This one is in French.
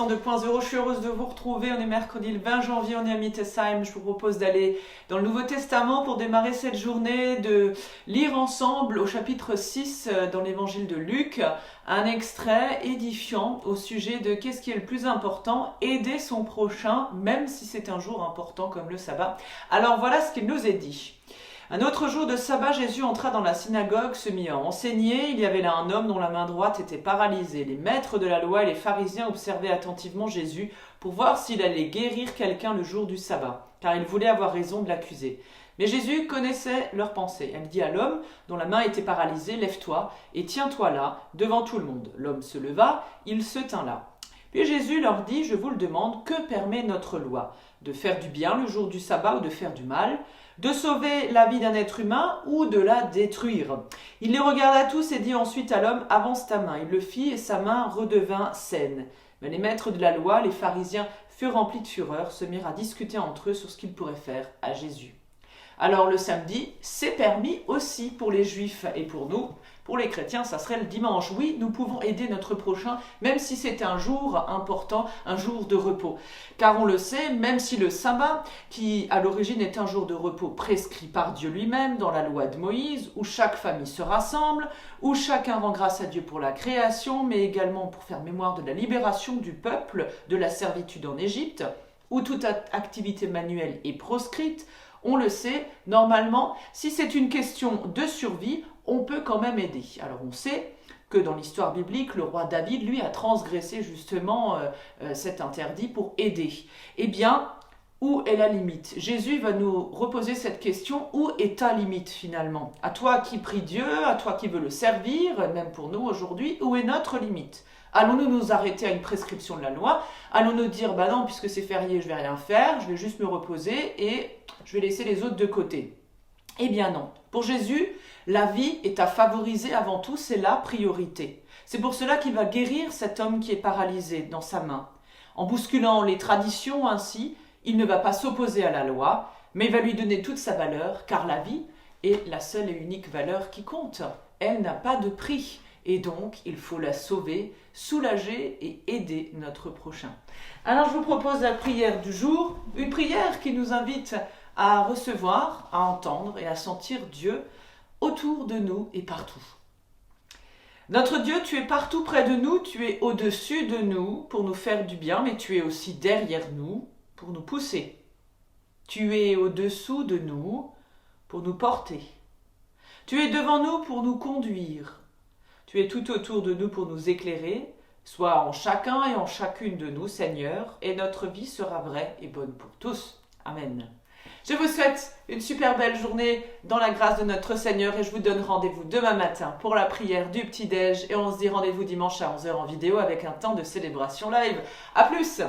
Maison 2.0. Je suis heureuse de vous retrouver. On est mercredi le 20 janvier, on est à Mittesheim. Je vous propose d'aller dans le Nouveau Testament pour démarrer cette journée, de lire ensemble au chapitre 6 dans l'évangile de Luc, un extrait édifiant au sujet de qu'est-ce qui est le plus important, aider son prochain, même si c'est un jour important comme le sabbat. Alors voilà ce qu'il nous est dit. Un autre jour de sabbat, Jésus entra dans la synagogue, se mit à enseigner. Il y avait là un homme dont la main droite était paralysée. Les maîtres de la loi et les pharisiens observaient attentivement Jésus pour voir s'il allait guérir quelqu'un le jour du sabbat, car ils voulaient avoir raison de l'accuser. Mais Jésus connaissait leurs pensées. Elle dit à l'homme dont la main était paralysée, « Lève-toi et tiens-toi là, devant tout le monde. » L'homme se leva, il se tint là. Puis Jésus leur dit, « Je vous le demande, que permet notre loi? De faire du bien le jour du sabbat ou de faire du mal? De sauver la vie d'un être humain ou de la détruire? » Il les regarda tous et dit ensuite à l'homme, « Avance ta main. » Il le fit et sa main redevint saine. Mais les maîtres de la loi, les pharisiens, furent remplis de fureur, se mirent à discuter entre eux sur ce qu'ils pourraient faire à Jésus. Alors le samedi, c'est permis aussi pour les juifs et pour nous. Pour les chrétiens, ça serait le dimanche. Oui, nous pouvons aider notre prochain, même si c'est un jour important, un jour de repos. Car on le sait, même si le sabbat, qui à l'origine est un jour de repos prescrit par Dieu lui-même dans la loi de Moïse, où chaque famille se rassemble, où chacun rend grâce à Dieu pour la création, mais également pour faire mémoire de la libération du peuple de la servitude en Égypte, où toute activité manuelle est proscrite, on le sait, normalement, si c'est une question de survie, on peut quand même aider. Alors on sait que dans l'histoire biblique, le roi David, lui, a transgressé justement cet interdit pour aider. Eh bien, où est la limite? Jésus va nous reposer cette question, où est ta limite finalement? À toi qui prie Dieu, à toi qui veux le servir, même pour nous aujourd'hui, où est notre limite? Allons-nous nous arrêter à une prescription de la loi? Allons-nous dire, bah non, puisque c'est férié, je vais rien faire, je vais juste me reposer et je vais laisser les autres de côté? Eh bien non. Pour Jésus, la vie est à favoriser avant tout, c'est la priorité. C'est pour cela qu'il va guérir cet homme qui est paralysé dans sa main. En bousculant les traditions ainsi, il ne va pas s'opposer à la loi, mais il va lui donner toute sa valeur, car la vie est la seule et unique valeur qui compte. Elle n'a pas de prix. Et donc, il faut la sauver, soulager et aider notre prochain. Alors, je vous propose la prière du jour, une prière qui nous invite à recevoir, à entendre et à sentir Dieu autour de nous et partout. Notre Dieu, tu es partout près de nous, tu es au-dessus de nous pour nous faire du bien, mais tu es aussi derrière nous pour nous pousser. Tu es au-dessous de nous pour nous porter. Tu es devant nous pour nous conduire. Tu es tout autour de nous pour nous éclairer, sois en chacun et en chacune de nous, Seigneur, et notre vie sera vraie et bonne pour tous. Amen. Je vous souhaite une super belle journée dans la grâce de notre Seigneur et je vous donne rendez-vous demain matin pour la prière du petit-déj et on se dit rendez-vous dimanche à 11h en vidéo avec un temps de célébration live. À plus!